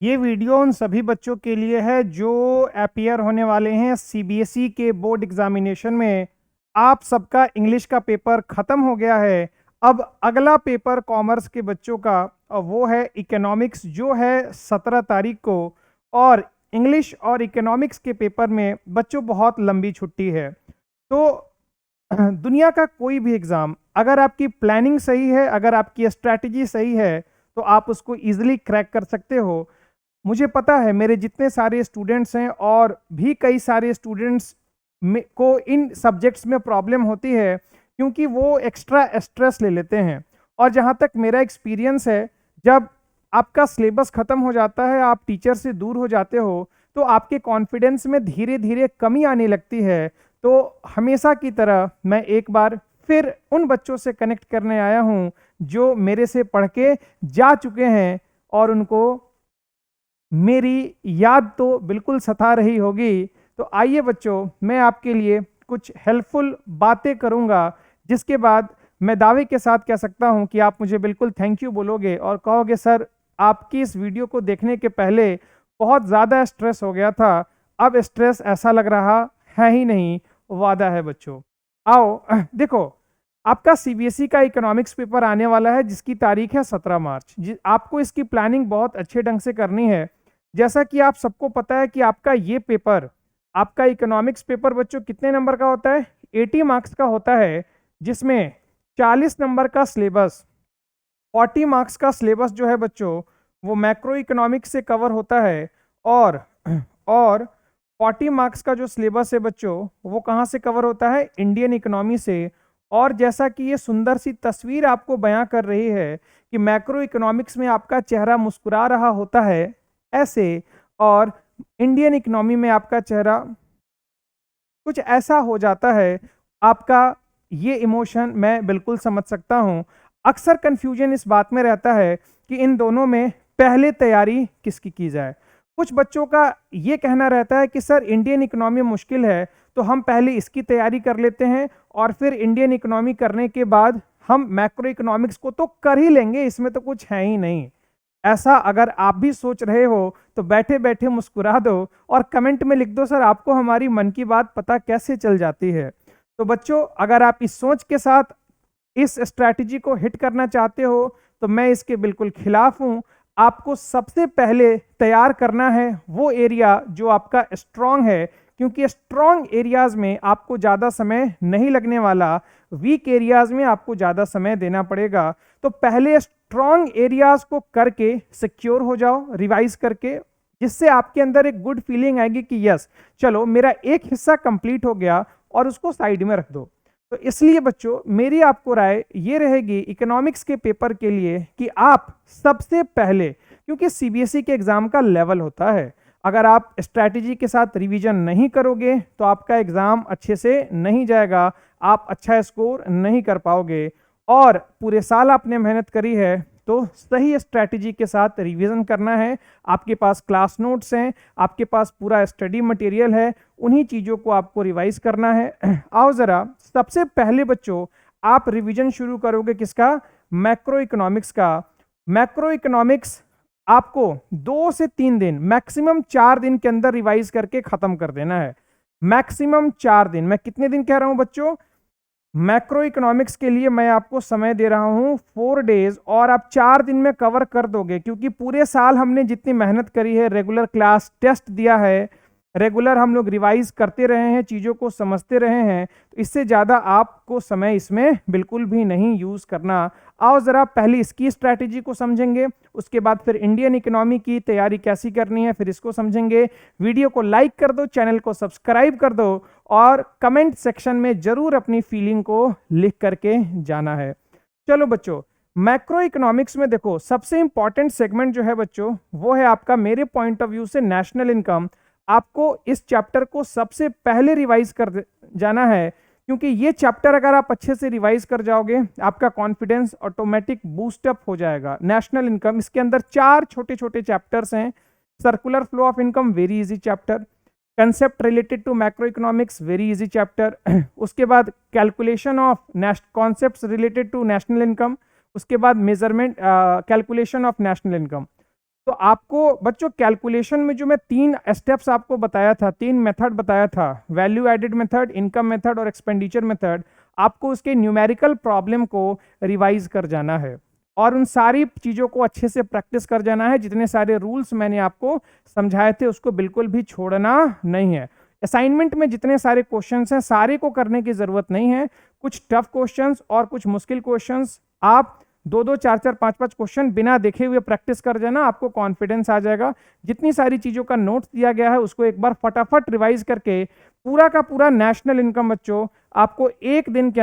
ये वीडियो उन सभी बच्चों के लिए है जो अपीयर होने वाले हैं सीबीएसई के बोर्ड एग्जामिनेशन में। आप सबका इंग्लिश का पेपर खत्म हो गया है। अब अगला पेपर कॉमर्स के बच्चों का और वो है इकोनॉमिक्स, जो है 17 तारीख को। और इंग्लिश और इकोनॉमिक्स के पेपर में बच्चों बहुत लंबी छुट्टी है। तो दुनिया का कोई भी एग्ज़ाम, अगर आपकी प्लानिंग सही है, अगर आपकी स्ट्रैटेजी सही है, तो आप उसको इजीली क्रैक कर सकते हो। मुझे पता है मेरे जितने सारे स्टूडेंट्स हैं और भी कई सारे स्टूडेंट्स को इन सब्जेक्ट्स में प्रॉब्लम होती है क्योंकि वो एक्स्ट्रा स्ट्रेस ले लेते हैं। और जहाँ तक मेरा एक्सपीरियंस है, जब आपका सिलेबस ख़त्म हो जाता है, आप टीचर से दूर हो जाते हो, तो आपके कॉन्फिडेंस में धीरे धीरे कमी आने लगती है। तो हमेशा की तरह मैं एक बार फिर उन बच्चों से कनेक्ट करने आया हूँ जो मेरे से पढ़ के जा चुके हैं और उनको मेरी याद तो बिल्कुल सता रही होगी। तो आइए बच्चों, मैं आपके लिए कुछ हेल्पफुल बातें करूंगा, जिसके बाद मैं दावे के साथ कह सकता हूं कि आप मुझे बिल्कुल थैंक यू बोलोगे और कहोगे सर, आपकी इस वीडियो को देखने के पहले बहुत ज़्यादा स्ट्रेस हो गया था, अब स्ट्रेस ऐसा लग रहा है ही नहीं। वादा है बच्चों। आओ देखो, आपका सीबीएसई का इकोनॉमिक्स पेपर आने वाला है जिसकी तारीख है 17 मार्च। आपको इसकी प्लानिंग बहुत अच्छे ढंग से करनी है। जैसा कि आप सबको पता है कि आपका ये पेपर, आपका इकोनॉमिक्स पेपर बच्चों कितने नंबर का होता है? 80 मार्क्स का होता है, जिसमें 40 नंबर का सिलेबस, 40 मार्क्स का सिलेबस जो है बच्चों वो मैक्रो इकोनॉमिक्स से कवर होता है। और और 40 मार्क्स का जो सिलेबस है बच्चों वो कहाँ से कवर होता है? इंडियन इकोनॉमी से। और जैसा कि ये सुंदर सी तस्वीर आपको बयां कर रही है कि मैक्रो इकोनॉमिक्स में आपका चेहरा मुस्कुरा रहा होता है ऐसे, और इंडियन इकोनॉमी में आपका चेहरा कुछ ऐसा हो जाता है। आपका ये इमोशन मैं बिल्कुल समझ सकता हूँ। अक्सर कंफ्यूजन इस बात में रहता है कि इन दोनों में पहले तैयारी किसकी की जाए। कुछ बच्चों का ये कहना रहता है कि सर इंडियन इकोनॉमी मुश्किल है, तो हम पहले इसकी तैयारी कर लेते हैं और फिर इंडियन इकोनॉमी करने के बाद हम मैक्रो इकोनॉमिक्स को तो कर ही लेंगे, इसमें तो कुछ है ही नहीं। ऐसा अगर आप भी सोच रहे हो तो बैठे बैठे मुस्कुरा दो और कमेंट में लिख दो सर, आपको हमारी मन की बात पता कैसे चल जाती है। तो बच्चों, अगर आप इस सोच के साथ इस स्ट्रैटेजी को हिट करना चाहते हो तो मैं इसके बिल्कुल खिलाफ हूं। आपको सबसे पहले तैयार करना है वो एरिया जो आपका स्ट्रांग है, क्योंकि स्ट्रांग एरियाज में आपको ज़्यादा समय नहीं लगने वाला, वीक एरियाज में आपको ज़्यादा समय देना पड़ेगा। तो पहले स्ट्रांग एरियाज को करके सिक्योर हो जाओ रिवाइज करके, जिससे आपके अंदर एक गुड फीलिंग आएगी कि यस चलो मेरा एक हिस्सा कंप्लीट हो गया, और उसको साइड में रख दो। तो इसलिए बच्चों, मेरी आपको राय ये रहेगी इकोनॉमिक्स के पेपर के लिए कि आप सबसे पहले, क्योंकि सीबीएसई के एग्जाम का लेवल होता है, अगर आप स्ट्रैटेजी के साथ रिवीजन नहीं करोगे तो आपका एग्जाम अच्छे से नहीं जाएगा, आप अच्छा स्कोर नहीं कर पाओगे। और पूरे साल आपने मेहनत करी है तो सही स्ट्रैटेजी के साथ रिवीजन करना है। आपके पास क्लास नोट्स हैं, आपके पास पूरा स्टडी मटेरियल है, उन्हीं चीज़ों को आपको रिवाइज करना है। आओ ज़रा, सबसे पहले बच्चों आप रिवीजन शुरू करोगे किसका? मैक्रो इकोनॉमिक्स का। मैक्रो इकोनॉमिक्स आपको 2 से 3 दिन, मैक्सिमम 4 दिन के अंदर रिवाइज करके खत्म कर देना है। मैक्सिमम 4 दिन। मैं कितने दिन कह रहा हूं बच्चों? मैक्रो इकोनॉमिक्स के लिए मैं आपको समय दे रहा हूं 4 डेज, और आप 4 दिन में कवर कर दोगे, क्योंकि पूरे साल हमने जितनी मेहनत करी है, रेगुलर क्लास टेस्ट दिया है, रेगुलर हम लोग रिवाइज करते रहे हैं, चीज़ों को समझते रहे हैं, तो इससे ज़्यादा आपको समय इसमें बिल्कुल भी नहीं यूज़ करना। आओ ज़रा पहले इसकी स्ट्रैटेजी को समझेंगे, उसके बाद फिर इंडियन इकोनॉमी की तैयारी कैसी करनी है, फिर इसको समझेंगे। वीडियो को लाइक कर दो, चैनल को सब्सक्राइब कर दो, और कमेंट सेक्शन में जरूर अपनी फीलिंग को लिख करके जाना है। चलो बच्चों, मैक्रो इकोनॉमिक्स में देखो, सबसे इंपॉर्टेंट सेगमेंट जो है बच्चों वो है आपका, मेरे पॉइंट ऑफ व्यू से, नेशनल इनकम। आपको इस चैप्टर को सबसे पहले रिवाइज कर जाना है, क्योंकि ये चैप्टर अगर आप अच्छे से रिवाइज कर जाओगे आपका कॉन्फिडेंस ऑटोमेटिक बूस्टअप हो जाएगा। नेशनल इनकम, इसके अंदर 4 छोटे छोटे चैप्टर्स हैं। Circular flow of income, very easy chapter. Concept related to macro economics, very easy chapter. उसके बाद calculation of concepts related to national income, उसके बाद measurement calculation of national income. तो आपको बच्चों कैलकुलेशन में जो मैं 3 स्टेप्स आपको बताया था, 3 मेथड बताया था, value added method, income method और एक्सपेंडिचर मेथड, आपको उसके न्यूमेरिकल प्रॉब्लम को रिवाइज कर जाना है और उन सारी चीज़ों को अच्छे से प्रैक्टिस कर जाना है। जितने सारे रूल्स मैंने आपको समझाए थे उसको बिल्कुल भी छोड़ना नहीं है। असाइनमेंट में जितने सारे क्वेश्चंस हैं सारे को करने की जरूरत नहीं है, कुछ टफ क्वेश्चंस और कुछ मुश्किल क्वेश्चंस आप 2-2, 4-4, 5-5 क्वेश्चन बिना देखे हुए प्रैक्टिस कर जाना, आपको कॉन्फिडेंस आ जाएगा। जितनी सारी चीजों का नोट्स दिया गया है उसको एक बार फटाफट रिवाइज करके पूरा का पूरा नेशनल इनकम बच्चों आपको एक दिन के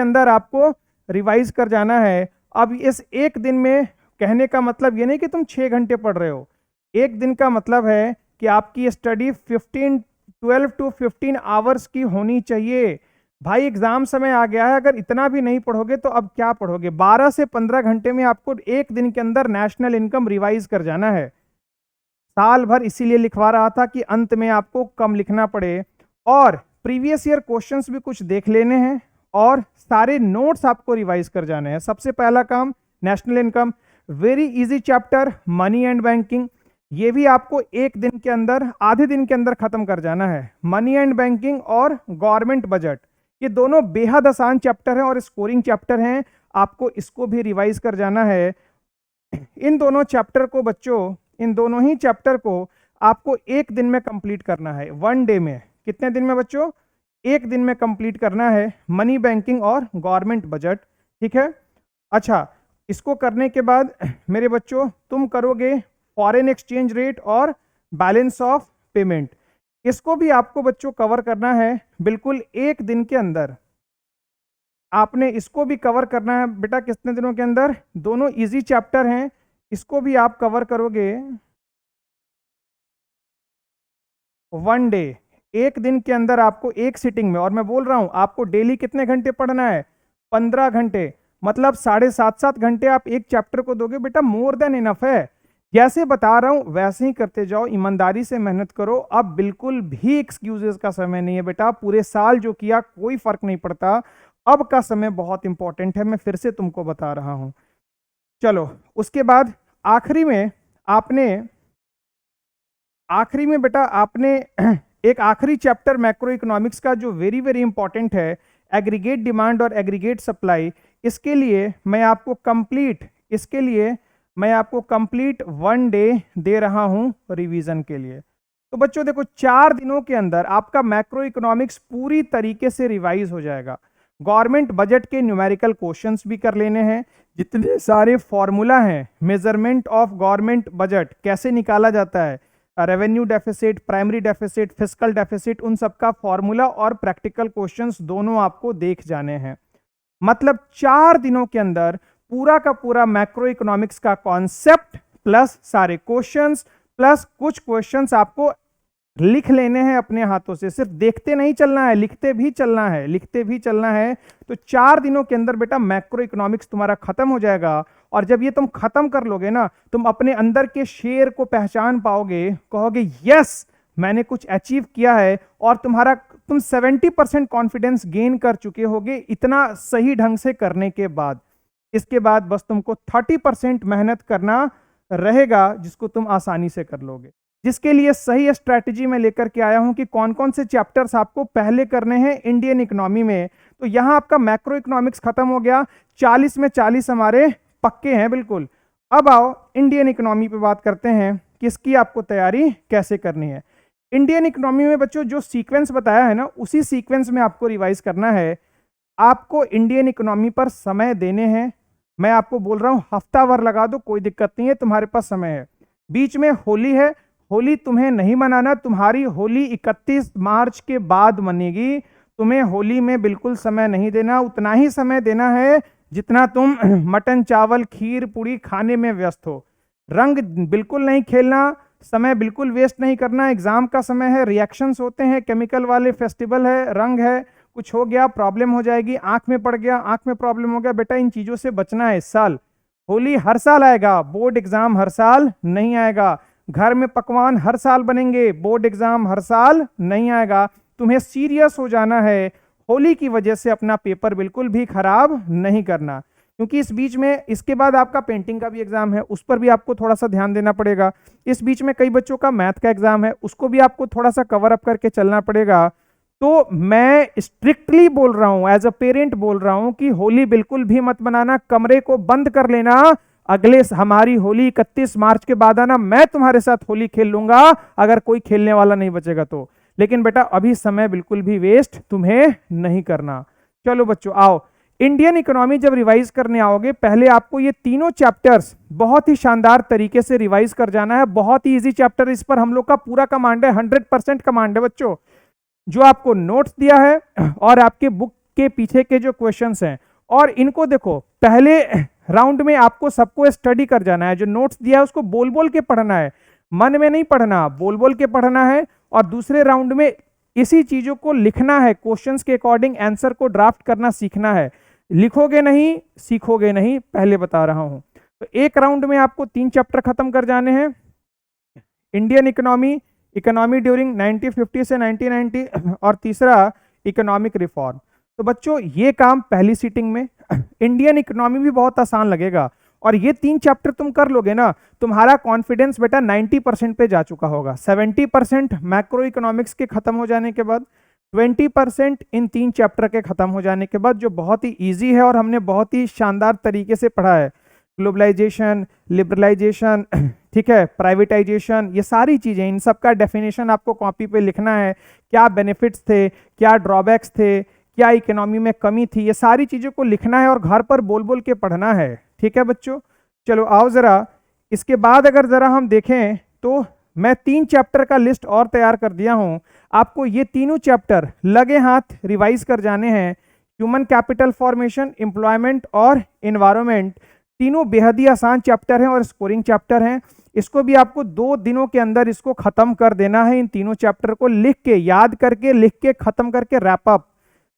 अंदर आपको रिवाइज कर जाना है। अब इस एक दिन में कहने का मतलब ये नहीं कि तुम 6 घंटे पढ़ रहे हो, एक दिन का मतलब है कि आपकी स्टडी 12 to 15 आवर्स की होनी चाहिए। भाई एग्जाम समय आ गया है, अगर इतना भी नहीं पढ़ोगे तो अब क्या पढ़ोगे? 12 से 15 घंटे में आपको एक दिन के अंदर नेशनल इनकम रिवाइज कर जाना है। साल भर इसीलिए लिखवा रहा था कि अंत में आपको कम लिखना पड़े, और प्रीवियस ईयर क्वेश्चंस भी कुछ देख लेने हैं और सारे नोट्स आपको रिवाइज कर जाने हैं। सबसे पहला काम national income, very easy chapter money and banking, ये भी आपको एक दिन के अंदर, आधे दिन के अंदर खत्म कर जाना है। मनी एंड बैंकिंग और गवर्नमेंट बजट, ये दोनों बेहद आसान चैप्टर हैं और स्कोरिंग चैप्टर हैं, आपको इसको भी रिवाइज कर जाना है। इन दोनों चैप्टर को बच्चों, इन दोनों ही चैप्टर को आपको एक दिन में कंप्लीट करना है, 1 डे में। कितने दिन में बच्चों? एक दिन में कंप्लीट करना है मनी बैंकिंग और गवर्नमेंट बजट, ठीक है। अच्छा, इसको करने के बाद मेरे बच्चों तुम करोगे फॉरेन एक्सचेंज रेट और बैलेंस ऑफ पेमेंट, इसको भी आपको बच्चों कवर करना है बिल्कुल एक दिन के अंदर। आपने इसको भी कवर करना है बेटा कितने दिनों के अंदर? दोनों इजी चैप्टर हैं, इसको भी आप कवर करोगे 1 डे, एक दिन के अंदर आपको एक सिटिंग में। और मैं बोल रहा हूं आपको डेली कितने घंटे पढ़ना है? 15 घंटे, मतलब 7.5 घंटे आप एक चैप्टर को दोगे बेटा, मोर देन इनफ है। जैसे बता रहा हूं वैसे ही करते जाओ, ईमानदारी से मेहनत करो। अब बिल्कुल भी एक्सक्यूजेस का समय नहीं है बेटा, पूरे साल जो किया कोई फर्क नहीं पड़ता, अब का समय बहुत इंपॉर्टेंट है, मैं फिर से तुमको बता रहा हूं। चलो उसके बाद आखिरी में बेटा आपने एक आखिरी चैप्टर मैक्रो इकोनॉमिक्स का जो वेरी वेरी इंपॉर्टेंट है, एग्रीगेट डिमांड और एग्रीगेट सप्लाई, इसके लिए मैं आपको कंप्लीट 1 डे दे रहा हूं रिवीजन के लिए। तो बच्चों देखो 4 दिनों के अंदर आपका मैक्रो इकोनॉमिक्स पूरी तरीके से रिवाइज हो जाएगा। गवर्नमेंट बजट के न्यूमेरिकल क्वेश्चंस भी कर लेने हैं, जितने सारे फॉर्मूला हैं, मेजरमेंट ऑफ गवर्नमेंट बजट कैसे निकाला जाता है, revenue deficit, primary deficit, fiscal deficit, उन सबका फॉर्मूला और प्रैक्टिकल क्वेश्चंस दोनों आपको देख जाने हैं। मतलब 4 दिनों के अंदर पूरा का पूरा मैक्रो इकोनॉमिक्स का कॉन्सेप्ट प्लस सारे क्वेश्चंस प्लस कुछ क्वेश्चंस आपको लिख लेने हैं अपने हाथों से। सिर्फ देखते नहीं चलना है, लिखते भी चलना है। तो 4 दिनों के अंदर बेटा मैक्रो इकोनॉमिक्स तुम्हारा खत्म हो जाएगा। और जब ये तुम खत्म कर लोगे ना, तुम अपने अंदर के शेर को पहचान पाओगे, कहोगे यस मैंने कुछ अचीव किया है, और तुम 70% कॉन्फिडेंस गेन कर चुके होगे इतना सही ढंग से करने के बाद। इसके बाद बस तुमको 30% मेहनत करना रहेगा, जिसको तुम आसानी से कर लोगे। जिसके लिए सही स्ट्रैटेजी में लेकर के आया हूं कि कौन कौन से चैप्टर्स आपको पहले करने हैं इंडियन इकोनॉमी में। तो यहां आपका मैक्रो इकोनॉमिक्स खत्म हो गया, 40 में 40 हमारे पक्के हैं बिल्कुल। अब आओ इंडियन इकोनॉमी पे बात करते हैं कि इसकी आपको तैयारी कैसे करनी है। इंडियन इकोनॉमी में बच्चों जो सीक्वेंस बताया है ना, उसी सीक्वेंस में आपको रिवाइज करना है। आपको इंडियन इकोनॉमी पर समय देने हैं, मैं आपको बोल रहा हूं हफ्ता भर लगा दो, कोई दिक्कत नहीं है, तुम्हारे पास समय है। बीच में होली है, होली तुम्हें नहीं मनाना, तुम्हारी होली 31 मार्च के बाद मनेगी। तुम्हें होली में बिल्कुल समय नहीं देना, उतना ही समय देना है जितना तुम मटन चावल खीर पूड़ी खाने में व्यस्त हो। रंग बिल्कुल नहीं खेलना, समय बिल्कुल वेस्ट नहीं करना। एग्जाम का समय है, रिएक्शंस होते हैं, केमिकल वाले फेस्टिवल है, रंग है, कुछ हो गया प्रॉब्लम हो जाएगी, आंख में पड़ गया, आंख में प्रॉब्लम हो गया, बेटा इन चीजों से बचना है। इस साल होली हर साल आएगा, बोर्ड एग्जाम हर साल नहीं आएगा। घर में पकवान हर साल बनेंगे, बोर्ड एग्जाम हर साल नहीं आएगा। तुम्हें सीरियस हो जाना है, होली की वजह से अपना पेपर बिल्कुल भी खराब नहीं करना। क्योंकि इस बीच में इसके बाद आपका पेंटिंग का भी एग्जाम है, उस पर भी आपको थोड़ा सा ध्यान देना पड़ेगा। इस बीच में कई बच्चों का मैथ का एग्जाम है, उसको भी आपको थोड़ा सा कवर अप करके चलना पड़ेगा। तो मैं स्ट्रिक्टली बोल रहा हूं, एज अ पेरेंट बोल रहा हूं कि होली बिल्कुल भी मत मनाना, कमरे को बंद कर लेना। अगले हमारी होली 31 मार्च के बाद आना, मैं तुम्हारे साथ होली खेल लूंगा अगर कोई खेलने वाला नहीं बचेगा तो। लेकिन बेटा अभी समय बिल्कुल भी वेस्ट तुम्हें नहीं करना। चलो बच्चों आओ, इंडियन इकोनॉमी जब रिवाइज करने आओगे, पहले आपको ये तीनों चैप्टर्स बहुत ही शानदार तरीके से रिवाइज कर जाना है। बहुत ही इजी चैप्टर, इस पर हम लोग का पूरा कमांड है, 100% कमांड है बच्चों। जो आपको नोट्स दिया है और आपके बुक के पीछे के जो क्वेश्चंस हैं, और इनको देखो, पहले राउंड में आपको सबको स्टडी कर जाना है। जो नोट्स दिया है उसको बोल बोल के पढ़ना है, मन में नहीं पढ़ना, बोल बोल के पढ़ना है। और दूसरे राउंड में इसी चीजों को लिखना है, क्वेश्चंस के अकॉर्डिंग आंसर को ड्राफ्ट करना सीखना है। लिखोगे नहीं सीखोगे नहीं, पहले बता रहा हूं। तो एक राउंड में आपको 3 चैप्टर खत्म कर जाने हैं, इंडियन इकोनॉमी, इकोनॉमी ड्यूरिंग 1950 से 1990, और तीसरा इकोनॉमिक रिफॉर्म। तो बच्चों ये काम पहली सीटिंग में, इंडियन इकोनॉमी भी बहुत आसान लगेगा, और ये 3 चैप्टर तुम कर लोगे ना, तुम्हारा कॉन्फिडेंस बेटा 90% पे जा चुका होगा। 70% मैक्रो इकोनॉमिक्स के खत्म हो जाने के बाद, 20% इन 3 चैप्टर के खत्म हो जाने के बाद, जो बहुत ही ईजी है और हमने बहुत ही शानदार तरीके से पढ़ा है। ग्लोबलाइजेशन, लिबरलाइजेशन, ठीक है, प्राइवेटाइजेशन, ये सारी चीजें, इन सब का डेफिनेशन आपको कॉपी पे लिखना है। क्या बेनिफिट्स थे, क्या ड्रॉबैक्स थे, क्या इकोनॉमी में कमी थी, ये सारी चीजों को लिखना है और घर पर बोल बोल के पढ़ना है। ठीक है बच्चों, चलो आओ जरा, इसके बाद अगर जरा हम देखें तो मैं 3 चैप्टर का लिस्ट और तैयार कर दिया हूं। आपको ये तीनों चैप्टर लगे हाथ रिवाइज कर जाने हैं। ह्यूमन कैपिटल फॉर्मेशन, एम्प्लॉयमेंट और एनवायरनमेंट, तीनों बेहद ही आसान चैप्टर हैं और स्कोरिंग चैप्टर हैं। इसको भी आपको 2 दिनों के अंदर इसको खत्म कर देना है। इन तीनों चैप्टर को लिख के, याद करके, लिख के, खत्म करके रैप अप।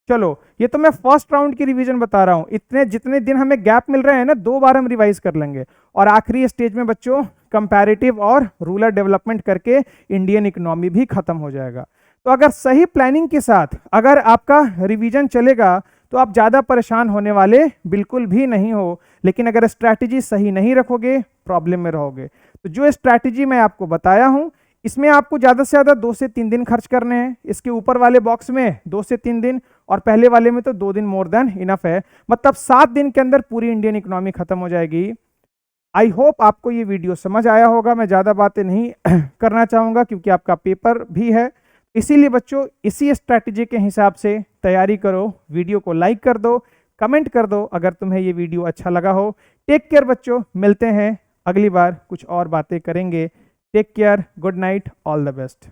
चलो ये तो मैं फर्स्ट राउंड की रिवीजन बता रहा हूं। इतने जितने दिन हमें गैप मिल रहे हैं ना, 2 बार हम रिवाइज कर लेंगे, और आखिरी स्टेज में बच्चों कंपैरेटिव और रूरल डेवलपमेंट करके इंडियन इकोनॉमी भी खत्म हो जाएगा। तो अगर सही प्लानिंग के साथ अगर आपका रिवीजन चलेगा तो आप ज्यादा परेशान होने वाले बिल्कुल भी नहीं हो। लेकिन अगर स्ट्रैटेजी सही नहीं रखोगे, प्रॉब्लम में रहोगे। तो जो स्ट्रैटेजी मैं आपको बताया हूं, इसमें आपको ज्यादा से ज्यादा 2 से 3 दिन खर्च करने हैं। इसके ऊपर वाले बॉक्स में 2 से 3 दिन, और पहले वाले में तो 2 दिन मोर देन इनफ है। मतलब 7 दिन के अंदर पूरी इंडियन इकोनॉमी खत्म हो जाएगी। आई होप आपको ये वीडियो समझ आया होगा। मैं ज्यादा बातें नहीं करना चाहूंगा क्योंकि आपका पेपर भी है। इसीलिए बच्चों इसी स्ट्रैटेजी के हिसाब से तैयारी करो। वीडियो को लाइक कर दो, कमेंट कर दो अगर तुम्हें ये वीडियो अच्छा लगा हो। टेक केयर बच्चों, मिलते हैं अगली बार, कुछ और बातें करेंगे। Take care, good night, all the best.